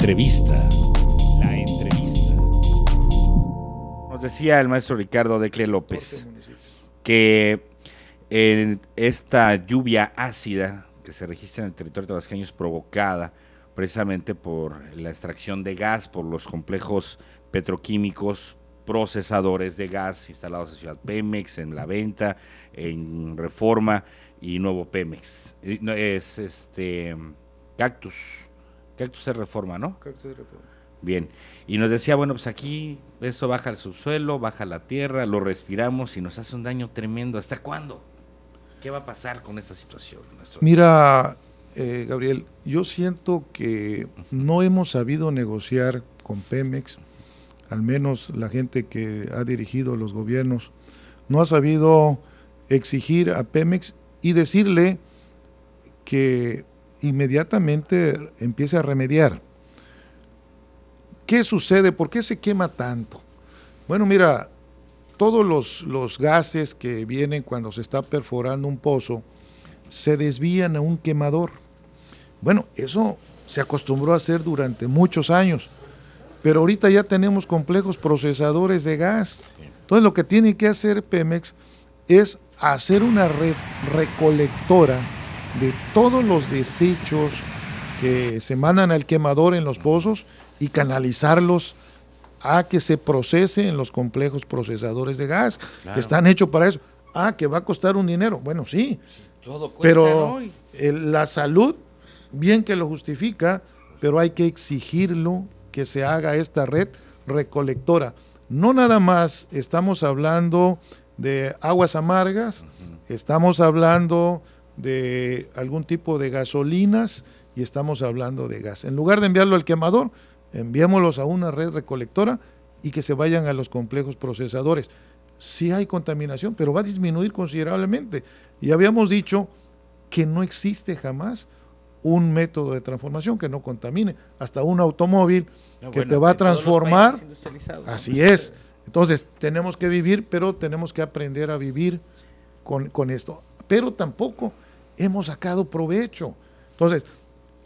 entrevista. Nos decía el maestro Ricardo Decle López que esta lluvia ácida que se registra en el territorio tabasqueño es provocada precisamente por la extracción de gas, por los complejos petroquímicos procesadores de gas instalados en Ciudad Pemex, en La Venta, en Reforma y Nuevo Pemex. Es Cactus es Reforma, ¿no? Cactus es Reforma. Bien, y nos decía, bueno, pues aquí eso baja al subsuelo, baja a la tierra, lo respiramos y nos hace un daño tremendo. ¿Hasta cuándo? ¿Qué va a pasar con esta situación? Mira, Gabriel, yo siento que no hemos sabido negociar con Pemex, al menos la gente que ha dirigido los gobiernos, no ha sabido exigir a Pemex y decirle que inmediatamente empiece a remediar. ¿Qué sucede? ¿Por qué se quema tanto? Bueno, mira, todos los gases que vienen cuando se está perforando un pozo se desvían a un quemador. Bueno, eso se acostumbró a hacer durante muchos años, pero ahorita ya tenemos complejos procesadores de gas. Entonces lo que tiene que hacer Pemex es hacer una red recolectora de todos los desechos que se mandan al quemador en los pozos y canalizarlos a que se procese en los complejos procesadores de gas, claro, que están hechos para eso. Que va a costar un dinero. Bueno, sí, todo cuesta, pero ¿no? La salud, bien que lo justifica, pero hay que exigirlo que se haga esta red recolectora. No nada más estamos hablando de aguas amargas, estamos hablando de algún tipo de gasolinas y estamos hablando de gas. En lugar de enviarlo al quemador, enviémoslos a una red recolectora y que se vayan a los complejos procesadores. Sí hay contaminación, pero va a disminuir considerablemente. Y habíamos dicho que no existe jamás un método de transformación que no contamine. Hasta un automóvil que te va a transformar. Así es. Entonces, tenemos que vivir, pero tenemos que aprender a vivir con esto. Pero tampoco hemos sacado provecho. Entonces,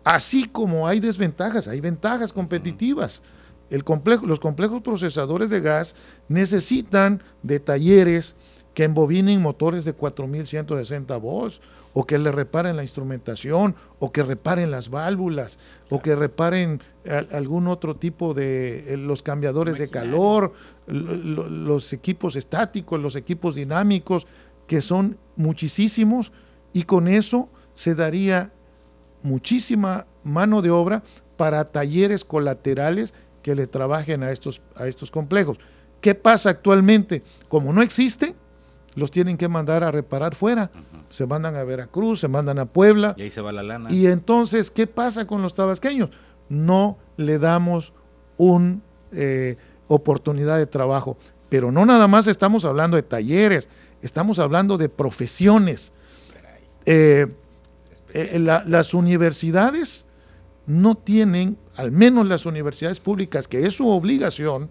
así como hay desventajas, hay ventajas competitivas. Los complejos procesadores de gas necesitan de talleres que embobinen motores de 4.160 volts, o que le reparen la instrumentación, o que reparen las válvulas, o que reparen algún otro tipo de los cambiadores de calor, los equipos estáticos, los equipos dinámicos, que son muchísimos, y con eso se daría muchísima mano de obra para talleres colaterales que le trabajen a estos complejos. ¿Qué pasa actualmente? Como no existen, los tienen que mandar a reparar fuera. Se mandan a Veracruz, se mandan a Puebla. Y ahí se va la lana. Y entonces, ¿qué pasa con los tabasqueños? No le damos una oportunidad de trabajo. Pero no nada más estamos hablando de talleres, estamos hablando de profesiones. Las universidades no tienen, al menos las universidades públicas, que es su obligación,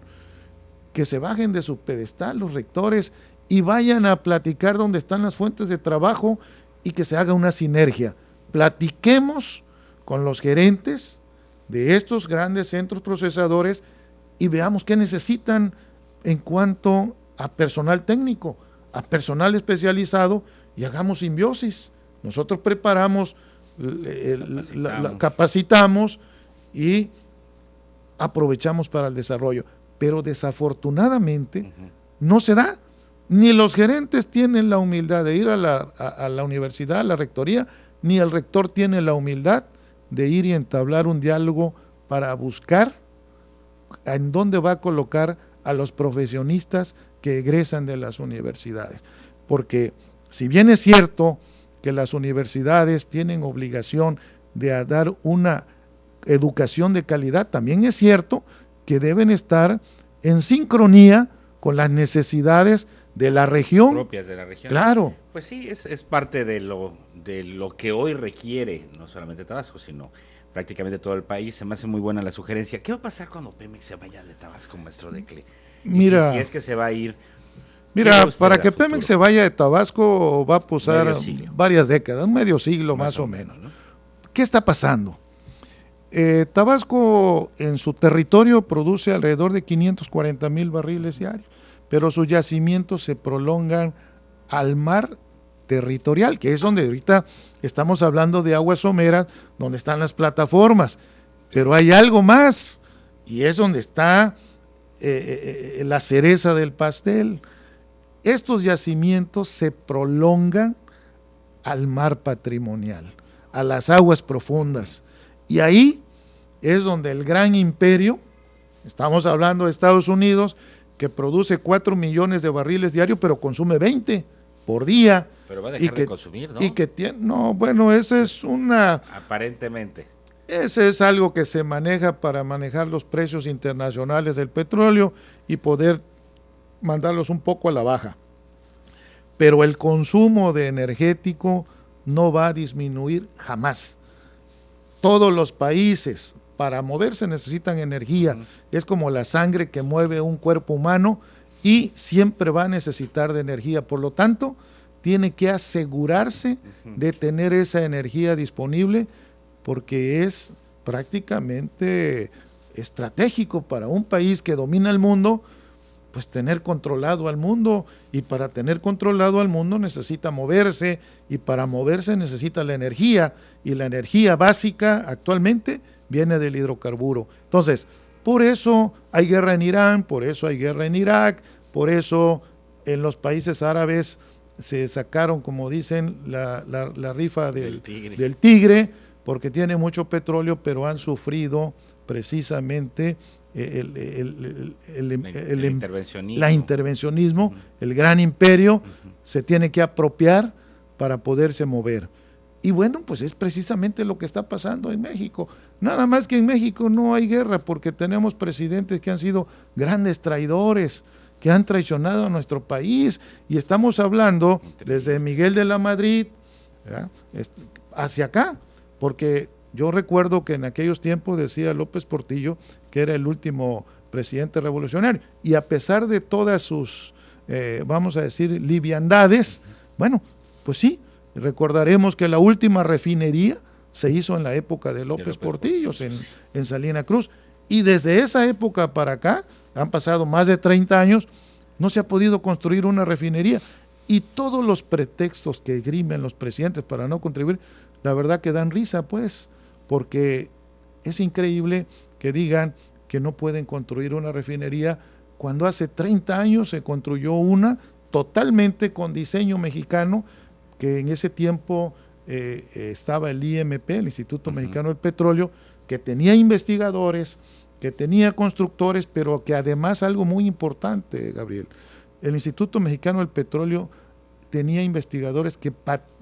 que se bajen de su pedestal los rectores y vayan a platicar dónde están las fuentes de trabajo y que se haga una sinergia. Platiquemos con los gerentes de estos grandes centros procesadores y veamos qué necesitan en cuanto a personal técnico, a personal especializado, y hagamos simbiosis. Nosotros preparamos, capacitamos y aprovechamos para el desarrollo. Pero desafortunadamente no se da. Ni los gerentes tienen la humildad de ir a la universidad, a la rectoría, ni el rector tiene la humildad de ir y entablar un diálogo para buscar en dónde va a colocar a los profesionistas que egresan de las universidades. Porque si bien es cierto que las universidades tienen obligación de dar una educación de calidad, también es cierto que deben estar en sincronía con las necesidades de la región. Propias de la región. Claro. Pues sí, es parte de lo que hoy requiere, no solamente Tabasco, sino prácticamente todo el país. Se me hace muy buena la sugerencia. ¿Qué va a pasar cuando Pemex se vaya de Tabasco, maestro Decle? Mira, si es que se va a ir. Mira, para que Pemex se vaya de Tabasco va a pasar varias décadas, un medio siglo más o menos, ¿no? ¿Qué está pasando? Tabasco en su territorio produce alrededor de 540,000 barriles diarios, pero sus yacimientos se prolongan al mar territorial, que es donde ahorita estamos hablando de aguas someras, donde están las plataformas, pero hay algo más, y es donde está la cereza del pastel. Estos yacimientos se prolongan al mar patrimonial, a las aguas profundas, y ahí es donde el gran imperio, estamos hablando de Estados Unidos, que produce 4 millones de barriles diarios, pero consume 20 por día. Pero va a dejar de consumir, ¿no? Y que tiene, no, bueno, esa es una... Aparentemente. Ese es algo que se maneja para manejar los precios internacionales del petróleo y poder mandarlos un poco a la baja. Pero el consumo de energético no va a disminuir jamás. Todos los países para moverse necesitan energía. Es como la sangre que mueve un cuerpo humano y siempre va a necesitar de energía. Por lo tanto, tiene que asegurarse de tener esa energía disponible porque es prácticamente estratégico para un país que domina el mundo, pues tener controlado al mundo, y para tener controlado al mundo necesita moverse, y para moverse necesita la energía, y la energía básica actualmente viene del hidrocarburo. Entonces, por eso hay guerra en Irán, por eso hay guerra en Irak, por eso en los países árabes se sacaron, como dicen, la rifa del tigre, porque tiene mucho petróleo, pero han sufrido precisamente el intervencionismo, el gran imperio se tiene que apropiar para poderse mover. Y bueno, pues es precisamente lo que está pasando en México. Nada más que en México no hay guerra porque tenemos presidentes que han sido grandes traidores, que han traicionado a nuestro país, y estamos hablando desde Miguel de la Madrid, ¿verdad?, hacia acá, porque yo recuerdo que en aquellos tiempos decía López Portillo que era el último presidente revolucionario, y a pesar de todas sus, vamos a decir, liviandades, bueno, pues sí, recordaremos que la última refinería se hizo en la época de López Portillo, en Salina Cruz, y desde esa época para acá, han pasado más de 30 años, no se ha podido construir una refinería, y todos los pretextos que esgrimen los presidentes para no contribuir, la verdad que dan risa, pues, porque es increíble que digan que no pueden construir una refinería cuando hace 30 años se construyó una totalmente con diseño mexicano, que en ese tiempo estaba el IMP, el Instituto Mexicano del Petróleo, que tenía investigadores, que tenía constructores, pero que además algo muy importante, Gabriel, el Instituto Mexicano del Petróleo tenía investigadores que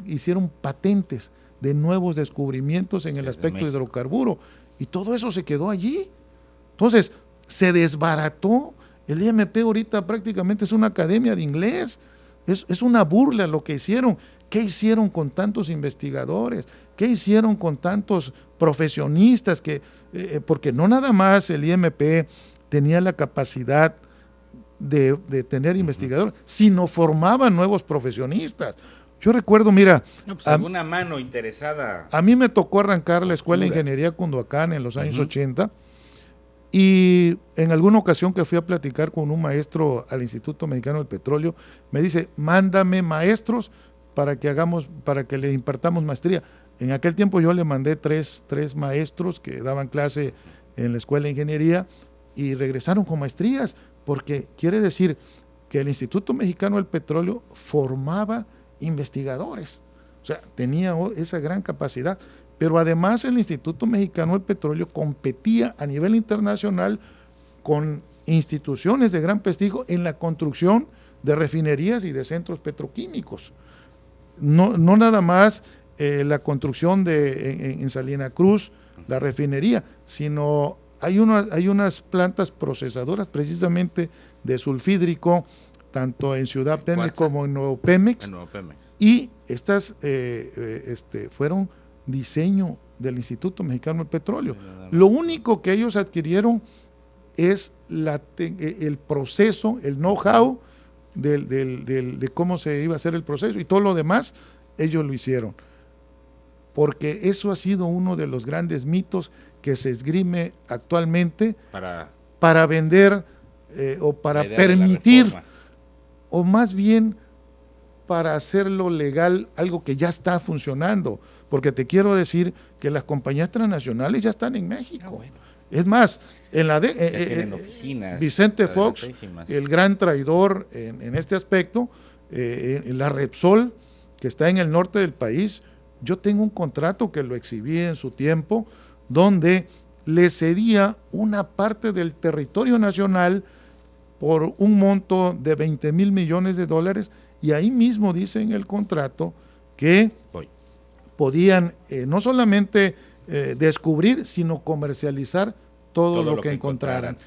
hicieron patentes de nuevos descubrimientos en el aspecto hidrocarburo, y todo eso se quedó allí. Entonces, se desbarató. El IMP ahorita prácticamente es una academia de inglés, es una burla lo que hicieron. ¿Qué hicieron con tantos investigadores? ¿Qué hicieron con tantos profesionistas? Porque no nada más el IMP tenía la capacidad de tener investigadores, sino formaban nuevos profesionistas. Yo recuerdo, mira, no, pues alguna mano interesada. A mí me tocó arrancar la Escuela de Ingeniería Cunduacán en los años 80, y en alguna ocasión que fui a platicar con un maestro al Instituto Mexicano del Petróleo, me dice, mándame maestros para que le impartamos maestría. En aquel tiempo yo le mandé tres maestros que daban clase en la Escuela de Ingeniería y regresaron con maestrías, porque quiere decir que el Instituto Mexicano del Petróleo formaba investigadores, o sea, tenía esa gran capacidad, pero además el Instituto Mexicano del Petróleo competía a nivel internacional con instituciones de gran prestigio en la construcción de refinerías y de centros petroquímicos. No nada más la construcción en Salina Cruz, la refinería, sino hay unas plantas procesadoras precisamente de sulfídrico, tanto en Ciudad Pemex como en Nuevo Pemex. Y estas fueron diseño del Instituto Mexicano del Petróleo. Lo único que ellos adquirieron es el proceso, el know-how de cómo se iba a hacer el proceso, y todo lo demás ellos lo hicieron. Porque eso ha sido uno de los grandes mitos que se esgrime actualmente Para para vender o para la idea de la permitir, reforma. o más bien para hacerlo legal, algo que ya está funcionando. Porque te quiero decir que las compañías transnacionales ya están en México. Bueno. Es más, en la Ya tienen oficinas Vicente Fox, adelantísimas. el gran traidor en este aspecto, en la Repsol, que está en el norte del país, yo tengo un contrato que lo exhibí en su tiempo, donde le cedía una parte del territorio nacional por un monto de 20,000 millones de dólares, y ahí mismo dice en el contrato que podían no solamente descubrir, sino comercializar todo lo que encontraran.